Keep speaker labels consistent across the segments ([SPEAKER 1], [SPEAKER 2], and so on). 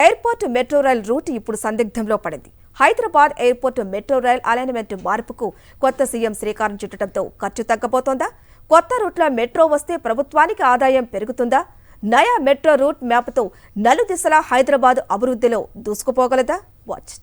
[SPEAKER 1] Airport metro rail route ఇప్పుడు సందిగ్ధంలో పడింది. Hyderabad airport metro rail alignment మార్పుకు కొత్త సీఎం శ్రీకారం చుట్టడంతో ఖర్చు తగ్గబోతోందా? కొత్త రూట్లో మెట్రో వస్తే ప్రభుత్వానికి ఆదాయం పెరుగుతుందా? నయా మెట్రో రూట్ మ్యాప్తో నలుదిశలా హైదరాబాద్ అభివృద్ధిలో దూసుకుపోగలదా? వాచ్.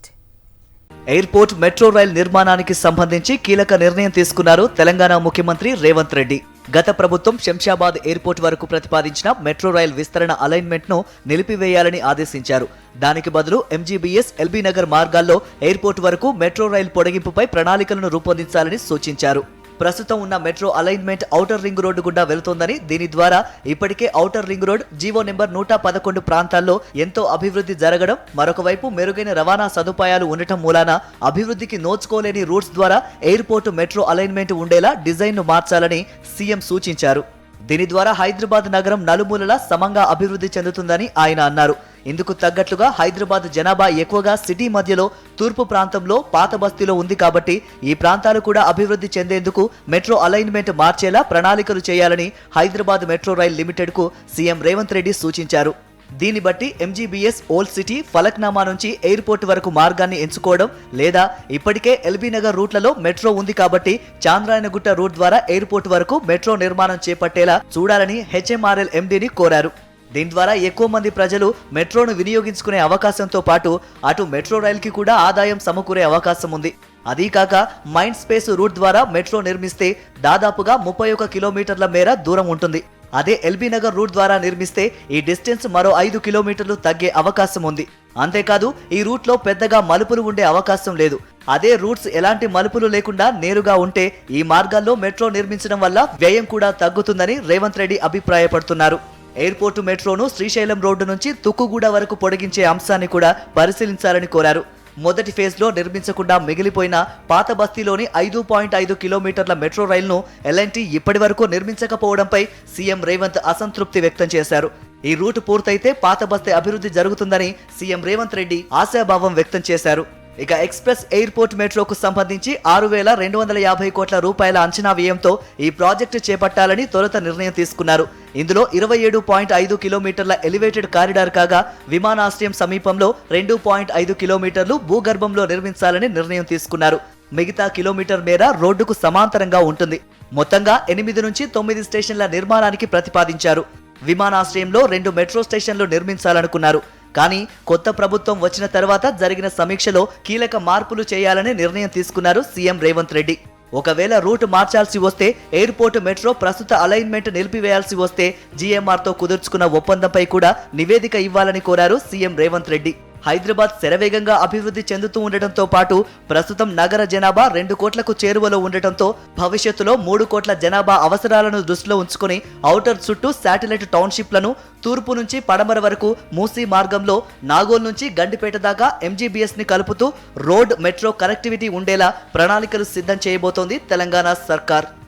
[SPEAKER 2] ఎయిర్పోర్ట్ మెట్రో రైల్ నిర్మాణానికి సంబంధించి కీలక నిర్ణయం తీసుకున్నారు తెలంగాణ ముఖ్యమంత్రి రేవంత్ రెడ్డి. గత ప్రభుత్వం శంషాబాద్ ఎయిర్పోర్ట్ వరకు ప్రతిపాదించిన మెట్రో రైల్ విస్తరణ అలైన్మెంట్ ను నిలిపివేయాలని ఆదేశించారు. దానికి బదులు ఎంజీబీఎస్, ఎల్బీ నగర్ మార్గాల్లో ఎయిర్పోర్ట్ వరకు మెట్రో రైల్ పొడిగింపుపై ప్రణాళికలను రూపొందించాలని సూచించారు. ప్రస్తుతం ఉన్న metro alignment outer ring road గుండా వెళుతోందని, దీని ద్వారా ఇప్పటికే outer ring road, GO number 111 ప్రాంతాల్లో ఎంతో అభివృద్ధి జరగడం, మరొక వైపు మెరుగైన రవాణా సదుపాయాలు ఉండటం మూలాన అభివృద్ధికి నోచుకోలేని రూట్స్ ద్వారా ఎయిర్పోర్టు మెట్రో అలైన్మెంట్ ఉండేలా డిజైన్ను మార్చాలని సీఎం సూచించారు. దీని ద్వారా హైదరాబాద్ నగరం నలుమూలలా సమంగా అభివృద్ధి చెందుతుందని ఆయన అన్నారు. ఇందుకు తగ్గట్లుగా హైదరాబాద్ జనాభా ఎక్కువగా సిటీ మధ్యలో తూర్పు ప్రాంతంలో పాత బస్తీలో ఉంది కాబట్టి ఈ ప్రాంతాలు కూడా అభివృద్ధి చెందేందుకు మెట్రో అలైన్మెంట్ మార్చేలా ప్రణాళికలు చేయాలని హైదరాబాద్ మెట్రో రైల్ లిమిటెడ్ కు సీఎం రేవంత్ రెడ్డి సూచించారు. దీన్ని బట్టి ఎంజీబీఎస్, ఓల్డ్ సిటీ, ఫలక్నామా నుంచి ఎయిర్పోర్ట్ వరకు మార్గాన్ని ఎంచుకోవడం, లేదా ఇప్పటికే ఎల్బీ నగర్ రూట్లలో మెట్రో ఉంది కాబట్టి చాంద్రాయనగుట్ట రూట్ ద్వారా ఎయిర్పోర్ట్ వరకు మెట్రో నిర్మాణం చేపట్టేలా చూడాలని హెచ్ఎంఆర్ఎల్ ఎండీని కోరారు. దీని ద్వారా ఎక్కువ మంది ప్రజలు మెట్రోను వినియోగించుకునే అవకాశంతో పాటు అటు మెట్రో రైల్కి కూడా ఆదాయం సమకూరే అవకాశం ఉంది. అదీకాక మైండ్ స్పేస్ రూట్ ద్వారా మెట్రో నిర్మిస్తే దాదాపుగా 31 కిలోమీటర్ల మేర దూరం ఉంటుంది. అదే ఎల్బీ నగర్ రూట్ ద్వారా నిర్మిస్తే ఈ డిస్టెన్స్ మరో 5 కిలోమీటర్లు తగ్గే అవకాశం ఉంది. అంతేకాదు, ఈ రూట్లో పెద్దగా మలుపులు ఉండే అవకాశం లేదు. అదే రూట్స్ ఎలాంటి మలుపులు లేకుండా నేరుగా ఉంటే ఈ మార్గాల్లో మెట్రో నిర్మించడం వల్ల వ్యయం కూడా తగ్గుతుందని రేవంత్ రెడ్డి అభిప్రాయపడుతున్నారు. ఎయిర్పోర్టు మెట్రోను శ్రీశైలం రోడ్డు నుంచి తుక్కుగూడ వరకు పొడిగించే అంశాన్ని కూడా పరిశీలించాలని కోరారు. మొదటి ఫేజ్లో నిర్మించకుండా మిగిలిపోయిన పాత బస్తీలోని 5.5 కిలోమీటర్ల మెట్రో రైలును ఎల్ఎన్టీ ఇప్పటి వరకు నిర్మించకపోవడంపై సీఎం రేవంత్ అసంతృప్తి వ్యక్తం చేశారు. ఈ రూట్ పూర్తయితే పాత బస్తీ అభివృద్ధి జరుగుతుందని సీఎం రేవంత్ రెడ్డి ఆశాభావం వ్యక్తం చేశారు. ఇక ఎక్స్ప్రెస్ ఎయిర్పోర్ట్ మెట్రోకు సంబంధించి 6,250 కోట్ల రూపాయల అంచనా వ్యయంతో ఈ ప్రాజెక్టు చేపట్టాలని తొలుత నిర్ణయం తీసుకున్నారు. ఇందులో 27.5 కిలోమీటర్ల ఎలివేటెడ్ కారిడార్ కాగా, విమానాశ్రయం సమీపంలో 2.5 కిలోమీటర్లు భూగర్భంలో నిర్మించాలని నిర్ణయం తీసుకున్నారు. మిగతా కిలోమీటర్ మేర రోడ్డుకు సమాంతరంగా ఉంటుంది. మొత్తంగా 8 నుంచి 9 స్టేషన్ల నిర్మాణానికి ప్రతిపాదించారు. విమానాశ్రయంలో 2 మెట్రో స్టేషన్లు నిర్మించాలనుకున్నారు. కానీ కొత్త ప్రభుత్వం వచ్చిన తర్వాత జరిగిన సమీక్షలో కీలక మార్పులు చేయాలని నిర్ణయం తీసుకున్నారు సీఎం రేవంత్ రెడ్డి. ఒకవేళ రూట్ మార్చాల్సి వస్తే, ఎయిర్పోర్ట్ మెట్రో ప్రస్తుత అలైన్మెంట్ నిలిపివేయాల్సి వస్తే జీఎంఆర్తో కుదుర్చుకున్న ఒప్పందంపై కూడా నివేదిక ఇవ్వాలని కోరారు సీఎం రేవంత్ రెడ్డి. హైదరాబాద్ శరవేగంగా అభివృద్ధి చెందుతూ ఉండటంతో పాటు ప్రస్తుతం నగర జనాభా 2 కోట్లకు చేరువలో ఉండటంతో భవిష్యత్తులో 3 కోట్ల జనాభా అవసరాలను దృష్టిలో ఉంచుకుని ఔటర్ చుట్టూ శాటిలైట్ టౌన్షిప్లను తూర్పు నుంచి పడమర వరకు మూసీ మార్గంలో నాగోల్ నుంచి గండిపేట దాకా ఎంజీబీఎస్ ని కలుపుతూ రోడ్, మెట్రో కనెక్టివిటీ ఉండేలా ప్రణాళికలు సిద్ధం చేయబోతోంది తెలంగాణ సర్కార్.